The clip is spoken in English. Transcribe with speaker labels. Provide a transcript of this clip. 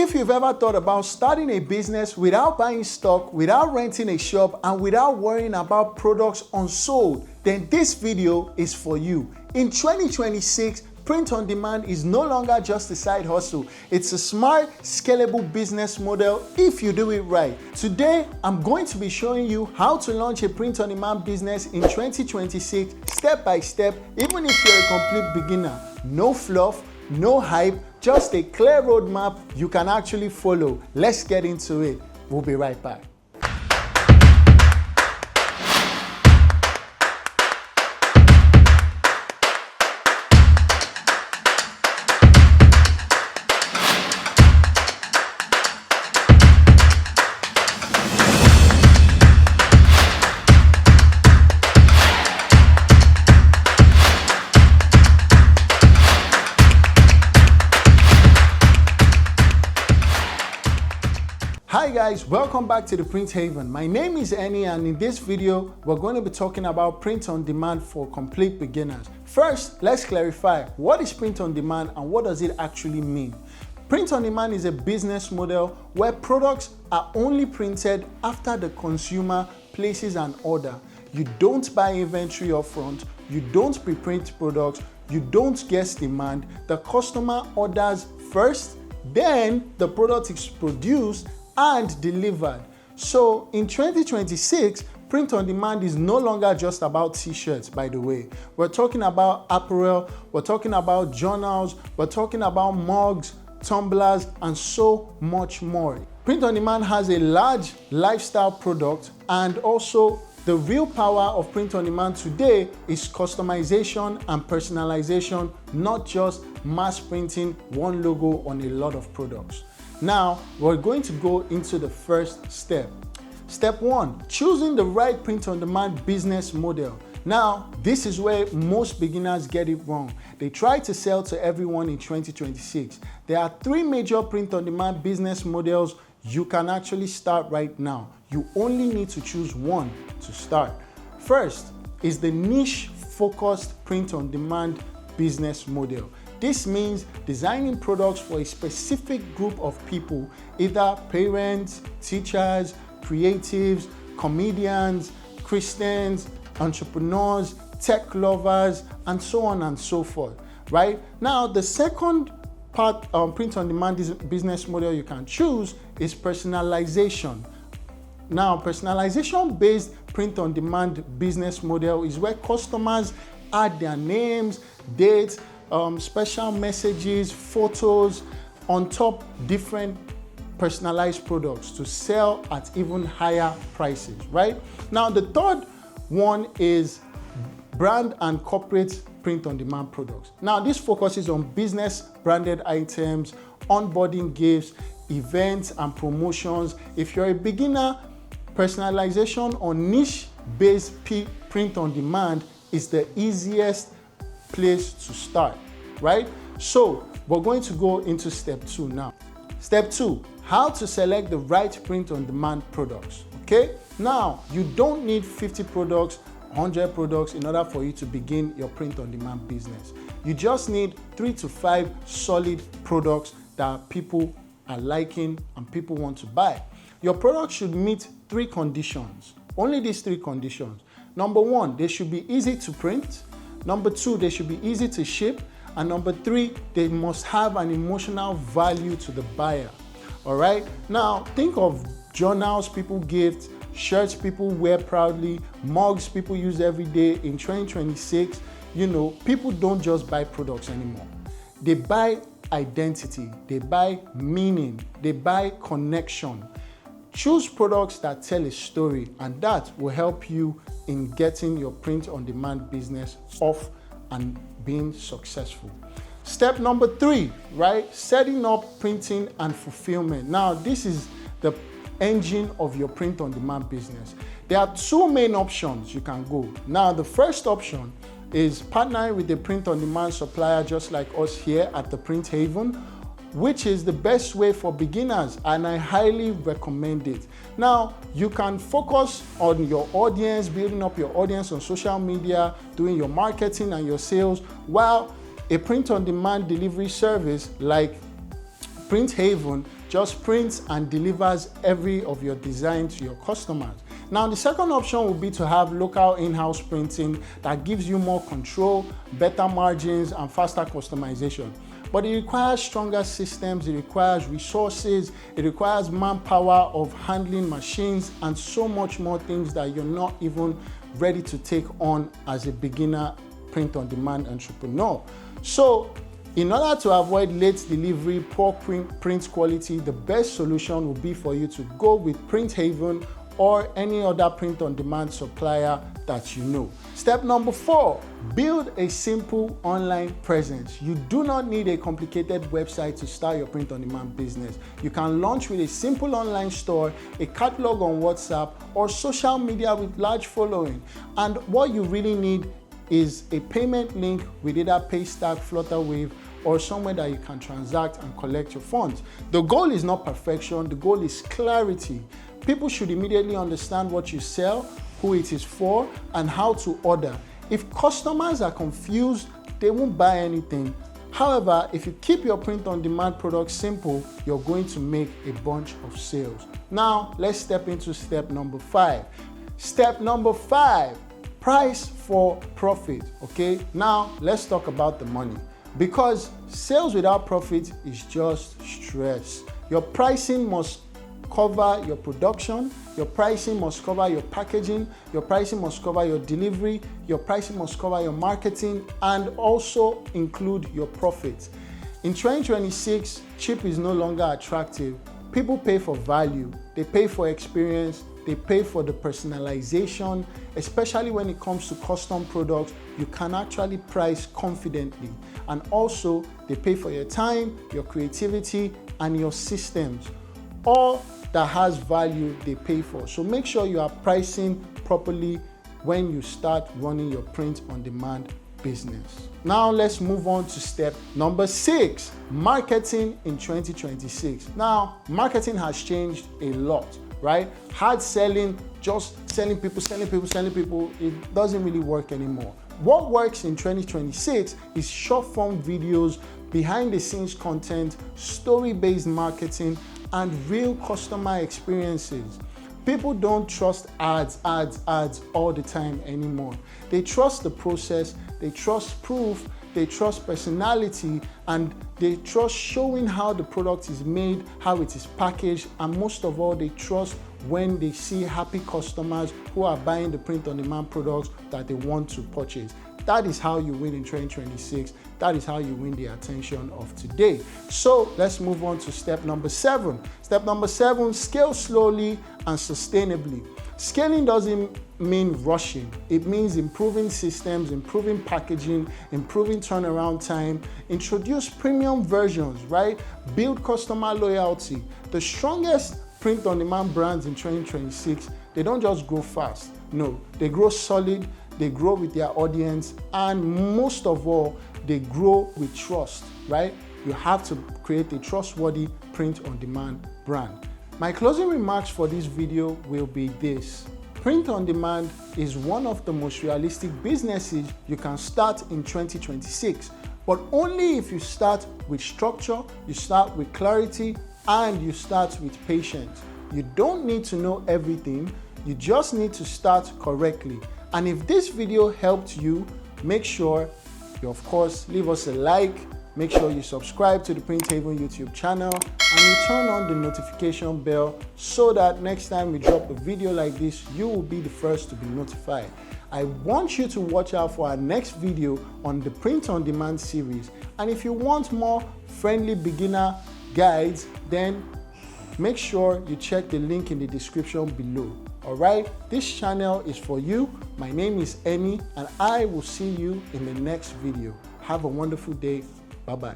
Speaker 1: If you've ever thought about starting a business without buying stock, without renting a shop, and without worrying about products unsold, then this video is for you. In 2026, print on demand is no longer just a side hustle. It's a smart, scalable business model if you do it right. Today, I'm going to be showing you how to launch a print on demand business in 2026, step by step, even if you're a complete beginner. No fluff, no hype, just a clear roadmap you can actually follow. Let's get into it. We'll be right back. Hi guys, welcome back to the Print Haven. My name is Annie, and in this video, we're going to be talking about print on demand for complete beginners. First, let's clarify what is print on demand and what does it actually mean. Print on demand is a business model where products are only printed after the consumer places an order. You don't buy inventory upfront, you don't pre-print products, you don't guess demand. The customer orders first, then the product is produced and delivered. So in 2026, print on demand is no longer just about t-shirts, by the way. We're talking about apparel, we're talking about journals, we're talking about mugs, tumblers, and so much more. Print on demand has a large lifestyle product, and also the real power of print on demand today is customization and personalization, not just mass printing one logo on a lot of products. Now, we're going to go into the first step. Step one, choosing the right print on demand business model. Now, this is where most beginners get it wrong. They try to sell to everyone in 2026. There are three major print on demand business models you can actually start right now. You only need to choose one to start. First is the niche focused print on demand business model. This means designing products for a specific group of people, either parents, teachers, creatives, comedians, Christians, entrepreneurs, tech lovers, and so on and so forth, right? Now, the second part print on demand business model you can choose is personalization. Now, personalization based print on demand business model is where customers add their names, dates, special messages, photos on top different personalized products to sell at even higher prices, right? Now, the third one is brand and corporate print on demand products. Now, this focuses on business branded items, onboarding gifts, events and promotions. If you're a beginner, personalization on niche based print on demand is the easiest place to start, right? So we're going to go into step two now. Step two, how to select the right print on demand products, okay? Now, you don't need 50 products, 100 products in order for you to begin your print on demand business. You just need 3 to 5 solid products that people are liking and people want to buy. Your product should meet 3 conditions, only these 3 conditions. Number 1, they should be easy to print. Number 2, they should be easy to ship. And number 3, they must have an emotional value to the buyer. All right? Now, think of journals people gift, shirts people wear proudly, mugs people use every day. In 2026, people don't just buy products anymore. They buy identity, they buy meaning, they buy connection. Choose products that tell a story, and that will help you in getting your print on demand business off and being successful. Step number 3, right? Setting up printing and fulfillment. Now, this is the engine of your print on demand business. There are 2 main options you can go. Now, the first option is partnering with a print on demand supplier just like us here at the Print Haven, which is the best way for beginners, and I highly recommend it. Now, you can focus on your audience, building up your audience on social media, doing your marketing and your sales, while a print-on-demand delivery service like Print Haven just prints and delivers every of your design to your customers. Now, the second option will be to have local in-house printing that gives you more control, better margins, and faster customization. But it requires stronger systems, it requires resources, it requires manpower of handling machines, and so much more things that you're not even ready to take on as a beginner print-on-demand entrepreneur. So, in order to avoid late delivery, poor print quality, the best solution will be for you to go with Printhaven or any other print-on-demand supplier that you know. Step number 4, build a simple online presence. You do not need a complicated website to start your print-on-demand business. You can launch with a simple online store, a catalog on WhatsApp, or social media with large following. And what you really need is a payment link with either Paystack, Flutterwave, or somewhere that you can transact and collect your funds. The goal is not perfection, the goal is clarity. People should immediately understand what you sell, who it is for, and how to order. If customers are confused, they won't buy anything. However, if you keep your print-on-demand products simple, you're going to make a bunch of sales. Now, let's step into step number 5. Step number 5, price for profit, okay? Now, let's talk about the money. Because sales without profit is just stress. Your pricing must cover your production, your pricing must cover your packaging, your pricing must cover your delivery, your pricing must cover your marketing, and also include your profits. In 2026, cheap is no longer attractive. People pay for value, they pay for experience, they pay for the personalization, especially when it comes to custom products. You can actually price confidently. And also, they pay for your time, your creativity, and your systems. All that has value, they pay for. So make sure you are pricing properly when you start running your print-on-demand business. Now let's move on to step number 6, marketing in 2026. Now, marketing has changed a lot, right? Hard selling, just selling people, it doesn't really work anymore. What works in 2026 is short-form videos, behind-the-scenes content, story-based marketing, and real customer experiences. People don't trust ads all the time anymore. They trust the process, they trust proof, they trust personality, and they trust showing how the product is made, how it is packaged, and most of all, they trust when they see happy customers who are buying the print-on-demand products that they want to purchase. That is how you win in 2026. That is how you win the attention of today. So let's move on to step number 7. Step number 7, scale slowly and sustainably. Scaling doesn't mean rushing. It means improving systems, improving packaging, improving turnaround time, introduce premium versions, right? Build customer loyalty. The strongest print-on-demand brands in 2026, they don't just grow fast. No, they grow solid, they grow with their audience, and most of all, they grow with trust, right? You have to create a trustworthy print-on-demand brand. My closing remarks for this video will be this. Print-on-demand is one of the most realistic businesses you can start in 2026, but only if you start with structure, you start with clarity, and you start with patience. You don't need to know everything, you just need to start correctly. And if this video helped you, make sure you, of course, leave us a like, make sure you subscribe to the Printhaven YouTube channel, and you turn on the notification bell so that next time we drop a video like this, you will be the first to be notified. I want you to watch out for our next video on the Print-on-Demand series. And if you want more friendly beginner guides, then make sure you check the link in the description below. All right, this channel is for you. My name is Eni, and I will see you in the next video. Have a wonderful day. Bye-bye.